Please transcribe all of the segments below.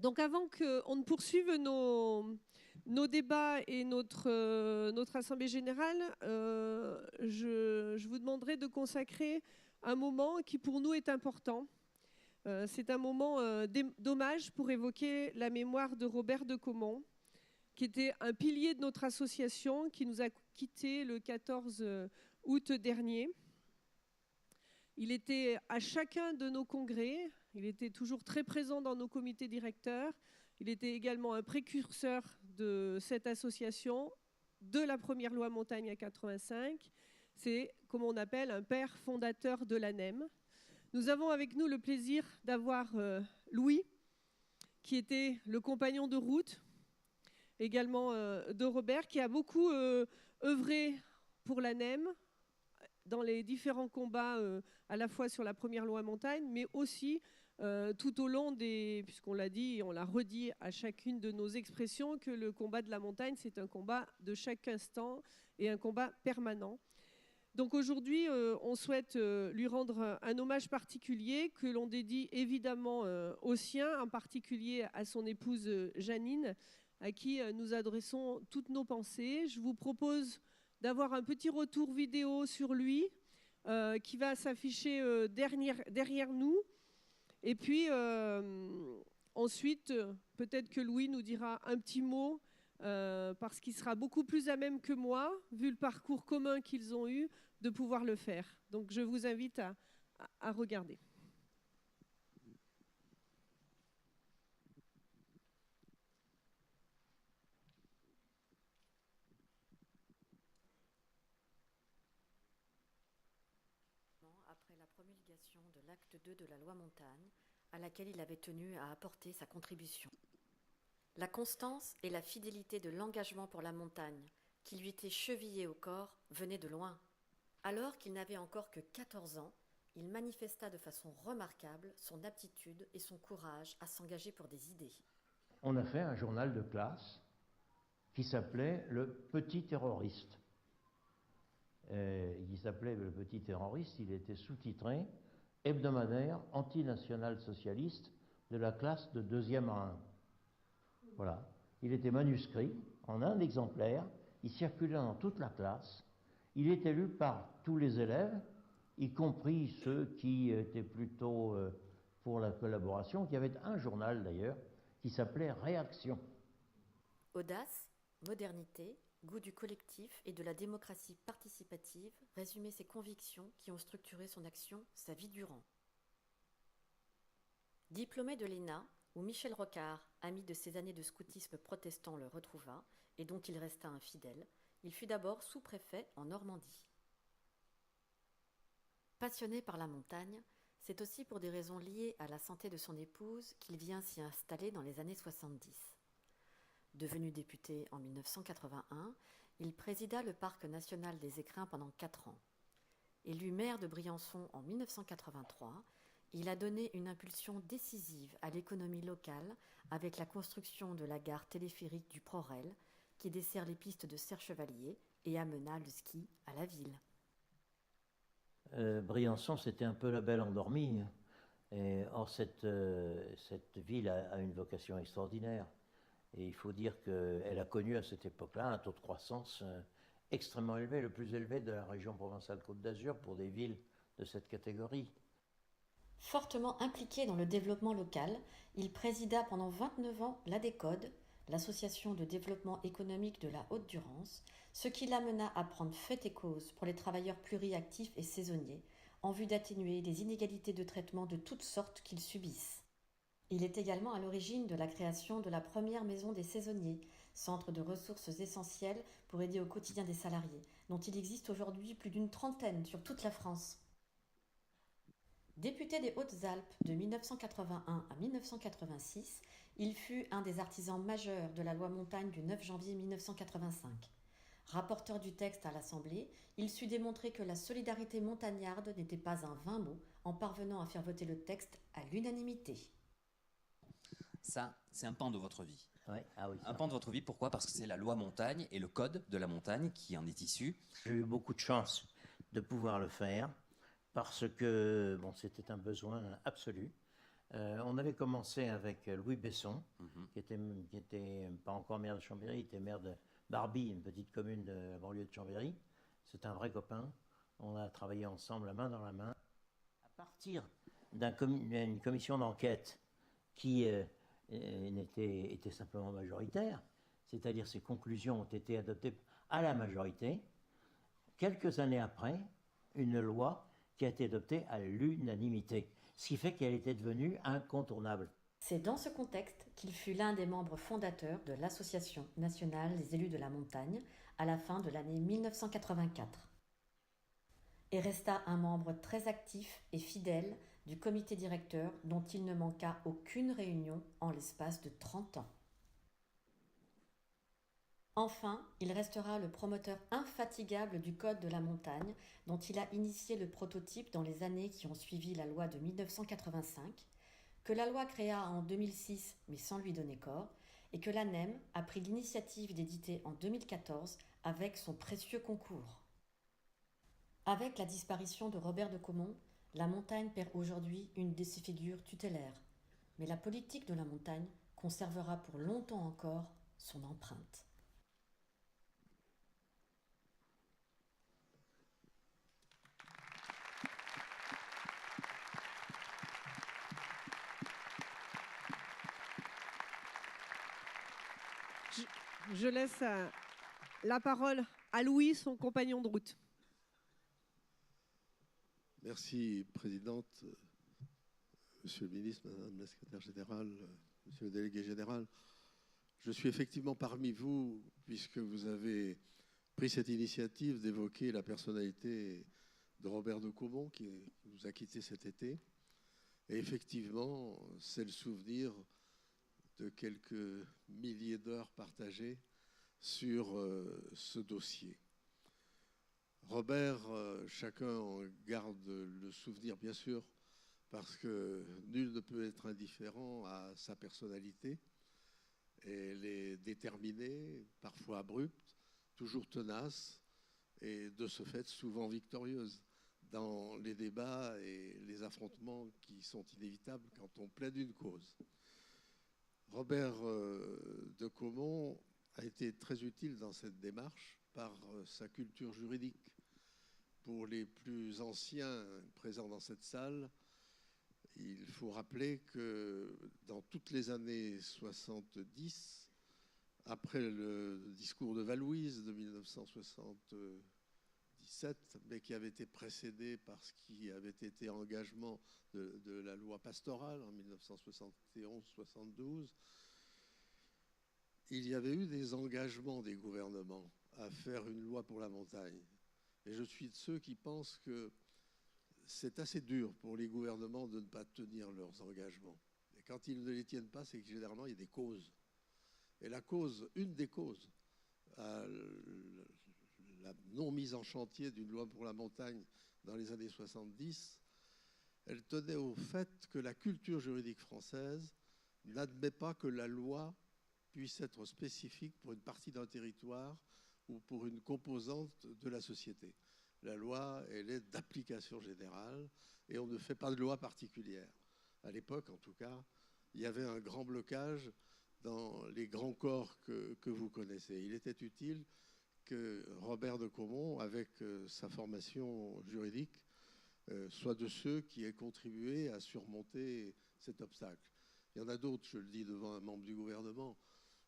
Donc avant qu'on ne poursuive nos débats et notre Assemblée générale, je vous demanderai de consacrer un moment qui pour nous est important. C'est un moment d'hommage pour évoquer la mémoire de Robert de Caumont, qui était un pilier de notre association, qui nous a quittés le 14 août dernier. Il était à chacun de nos congrès, il était toujours très présent dans nos comités directeurs, il était également un précurseur de cette association, de la première loi montagne à 85. C'est, comme on appelle, un père fondateur de l'ANEM. Nous avons avec nous le plaisir d'avoir Louis, qui était le compagnon de route, également de Robert, qui a beaucoup œuvré pour l'ANEM, dans les différents combats, à la fois sur la première loi montagne, mais aussi tout au long puisqu'on l'a dit et on l'a redit à chacune de nos expressions, que le combat de la montagne, c'est un combat de chaque instant et un combat permanent. Donc aujourd'hui, on souhaite lui rendre un hommage particulier que l'on dédie évidemment aux siens, en particulier à son épouse Janine, à qui nous adressons toutes nos pensées. Je vous propose d'avoir un petit retour vidéo sur lui qui va s'afficher derrière nous. Et puis ensuite, peut-être que Louis nous dira un petit mot parce qu'il sera beaucoup plus à même que moi, vu le parcours commun qu'ils ont eu, de pouvoir le faire. Donc je vous invite à regarder. Après la promulgation de l'acte 2 de la loi montagne, à laquelle il avait tenu à apporter sa contribution. La constance et la fidélité de l'engagement pour la montagne, qui lui était chevillé au corps, venaient de loin. Alors qu'il n'avait encore que 14 ans, il manifesta de façon remarquable son aptitude et son courage à s'engager pour des idées. On a fait un journal de classe qui s'appelait Le Petit Terroriste. Il s'appelait Le Petit Terroriste, il était sous-titré Hebdomadaire antinational-socialiste de la classe de 2e à 1. Voilà. Il était manuscrit en un exemplaire, il circulait dans toute la classe, il était lu par tous les élèves, y compris ceux qui étaient plutôt pour la collaboration, qui avait un journal d'ailleurs, qui s'appelait Réaction. Audace, modernité, goût du collectif et de la démocratie participative résumaient ses convictions qui ont structuré son action sa vie durant. Diplômé de l'ENA, où Michel Rocard, ami de ses années de scoutisme protestant, le retrouva, et dont il resta infidèle, il fut d'abord sous-préfet en Normandie. Passionné par la montagne, c'est aussi pour des raisons liées à la santé de son épouse qu'il vient s'y installer dans les années 70. Devenu député en 1981, il présida le parc national des Écrins pendant 4 ans. Élu maire de Briançon en 1983, il a donné une impulsion décisive à l'économie locale avec la construction de la gare téléphérique du Prorel, qui dessert les pistes de Serre-Chevalier et amena le ski à la ville. Briançon, c'était un peu la belle endormie. Or, cette ville a une vocation extraordinaire. Et il faut dire qu'elle a connu à cette époque-là un taux de croissance extrêmement élevé, le plus élevé de la région Provençale-Côte d'Azur pour des villes de cette catégorie. Fortement impliqué dans le développement local, il présida pendant 29 ans l'ADECODE, l'Association de développement économique de la Haute-Durance, ce qui l'amena à prendre fait et cause pour les travailleurs pluriactifs et saisonniers, en vue d'atténuer les inégalités de traitement de toutes sortes qu'ils subissent. Il est également à l'origine de la création de la première maison des saisonniers, centre de ressources essentielles pour aider au quotidien des salariés, dont il existe aujourd'hui plus d'une trentaine sur toute la France. Député des Hautes-Alpes de 1981 à 1986, il fut un des artisans majeurs de la loi montagne du 9 janvier 1985. Rapporteur du texte à l'Assemblée, il sut démontrer que la solidarité montagnarde n'était pas un vain mot en parvenant à faire voter le texte à l'unanimité. Ça, c'est un pan de votre vie. Ouais. Ah oui, un pan de votre vie, pourquoi? Parce que c'est la loi montagne et le code de la montagne qui en est issu. J'ai eu beaucoup de chance de pouvoir le faire parce que bon, c'était un besoin absolu. On avait commencé avec Louis Besson, qui était pas encore maire de Chambéry, il était maire de Barbie, une petite commune de la banlieue de Chambéry. C'est un vrai copain. On a travaillé ensemble, la main dans la main. À partir d'une commission d'enquête qui était simplement majoritaire, c'est-à-dire ses conclusions ont été adoptées à la majorité, quelques années après, une loi qui a été adoptée à l'unanimité, ce qui fait qu'elle était devenue incontournable. C'est dans ce contexte qu'il fut l'un des membres fondateurs de l'Association nationale des élus de la montagne à la fin de l'année 1984 et resta un membre très actif et fidèle du comité directeur dont il ne manqua aucune réunion en l'espace de 30 ans. Enfin, il restera le promoteur infatigable du Code de la montagne dont il a initié le prototype dans les années qui ont suivi la loi de 1985, que la loi créa en 2006 mais sans lui donner corps, et que l'ANEM a pris l'initiative d'éditer en 2014 avec son précieux concours. Avec la disparition de Robert de Caumont, la montagne perd aujourd'hui une de ses figures tutélaires, mais la politique de la montagne conservera pour longtemps encore son empreinte. Je laisse la parole à Louis, son compagnon de route. Merci, Présidente, Monsieur le Ministre, Madame la Secrétaire Générale, Monsieur le Délégué Général. Je suis effectivement parmi vous, puisque vous avez pris cette initiative d'évoquer la personnalité de Robert de Caumont, qui nous a quittés cet été. Et effectivement, c'est le souvenir de quelques milliers d'heures partagées sur ce dossier. Robert, chacun en garde le souvenir, bien sûr, parce que nul ne peut être indifférent à sa personnalité. Elle est déterminée, parfois abrupte, toujours tenace, et de ce fait souvent victorieuse dans les débats et les affrontements qui sont inévitables quand on plaide une cause. Robert de Caumont a été très utile dans cette démarche par sa culture juridique. Pour les plus anciens présents dans cette salle, il faut rappeler que dans toutes les années 70, après le discours de Vallouise de 1977, mais qui avait été précédé par ce qui avait été engagement de la loi pastorale en 1971-72, il y avait eu des engagements des gouvernements à faire une loi pour la montagne. Et je suis de ceux qui pensent que c'est assez dur pour les gouvernements de ne pas tenir leurs engagements. Et quand ils ne les tiennent pas, c'est que généralement, il y a des causes. Et la cause, une des causes, à la non-mise en chantier d'une loi pour la montagne dans les années 70, elle tenait au fait que la culture juridique française n'admet pas que la loi puisse être spécifique pour une partie d'un territoire ou pour une composante de la société. La loi, elle est d'application générale et on ne fait pas de loi particulière. À l'époque, en tout cas, il y avait un grand blocage dans les grands corps que vous connaissez. Il était utile que Robert de Caumont, avec sa formation juridique, soit de ceux qui aient contribué à surmonter cet obstacle. Il y en a d'autres, je le dis devant un membre du gouvernement,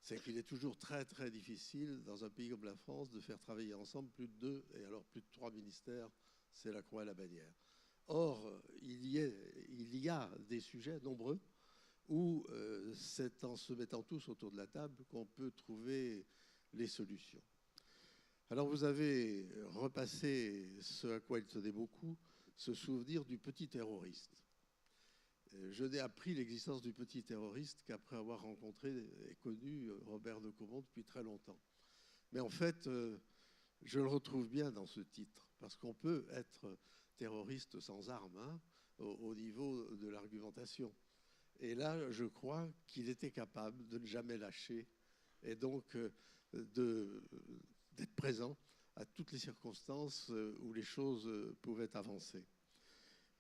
c'est qu'il est toujours très très difficile dans un pays comme la France de faire travailler ensemble plus de 2 et alors plus de 3 ministères, c'est la croix et la bannière. Or, il y a des sujets nombreux où c'est en se mettant tous autour de la table qu'on peut trouver les solutions. Alors vous avez repassé ce à quoi il tenait beaucoup, ce souvenir du petit terroriste. Je n'ai appris l'existence du petit terroriste qu'après avoir rencontré et connu Robert de Caumont depuis très longtemps. Mais en fait, je le retrouve bien dans ce titre, parce qu'on peut être terroriste sans armes, hein, au niveau de l'argumentation. Et là, je crois qu'il était capable de ne jamais lâcher et donc d'être présent à toutes les circonstances où les choses pouvaient avancer.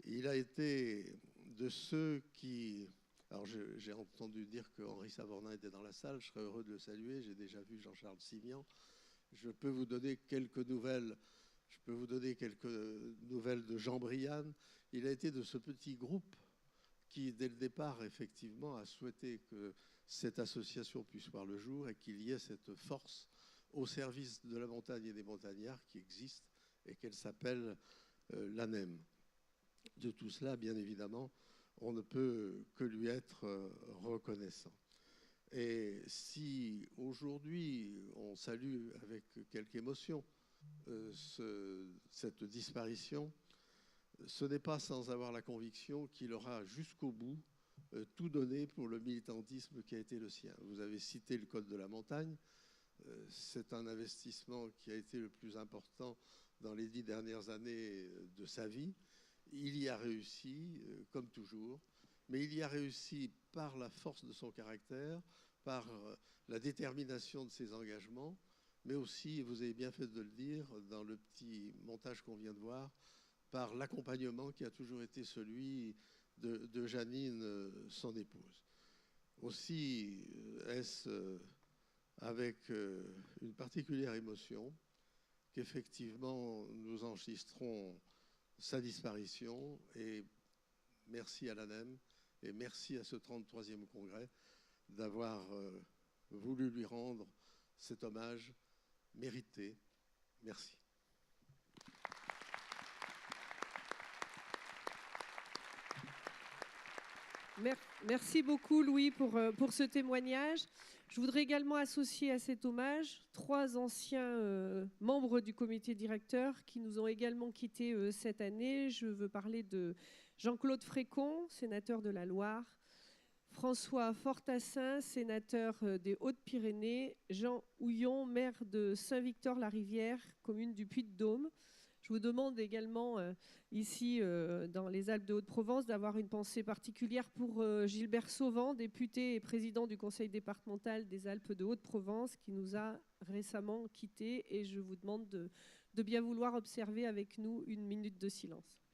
Il a été de ceux qui... Alors j'ai entendu dire qu'Henri Savornin était dans la salle, je serais heureux de le saluer, j'ai déjà vu Jean-Charles Simian. Je peux vous donner quelques nouvelles. Je peux vous donner quelques nouvelles de Jean Briane. Il a été de ce petit groupe qui, dès le départ, effectivement, a souhaité que cette association puisse voir le jour et qu'il y ait cette force au service de la montagne et des montagnards qui existe et qu'elle s'appelle l'ANEM. De tout cela, bien évidemment, on ne peut que lui être reconnaissant. Et si aujourd'hui on salue avec quelque émotion cette disparition, ce n'est pas sans avoir la conviction qu'il aura jusqu'au bout tout donné pour le militantisme qui a été le sien. Vous avez cité le Code de la montagne, c'est un investissement qui a été le plus important dans les 10 dernières années de sa vie. Il y a réussi, comme toujours, mais il y a réussi par la force de son caractère, par la détermination de ses engagements, mais aussi, vous avez bien fait de le dire, dans le petit montage qu'on vient de voir, par l'accompagnement qui a toujours été celui de Janine, son épouse. Aussi, est-ce avec une particulière émotion qu'effectivement nous enregistrons sa disparition, et merci à l'ANEM et merci à ce 33e congrès d'avoir voulu lui rendre cet hommage mérité. Merci. Merci beaucoup, Louis, pour ce témoignage. Je voudrais également associer à cet hommage 3 anciens membres du comité directeur qui nous ont également quittés cette année. Je veux parler de Jean-Claude Frécon, sénateur de la Loire, François Fortassin, sénateur des Hautes-Pyrénées, Jean Houillon, maire de Saint-Victor-la-Rivière, commune du Puy-de-Dôme. Je vous demande également, ici, dans les Alpes de Haute-Provence, d'avoir une pensée particulière pour Gilbert Sauvant, député et président du conseil départemental des Alpes de Haute-Provence, qui nous a récemment quittés. Et je vous demande de bien vouloir observer avec nous une minute de silence.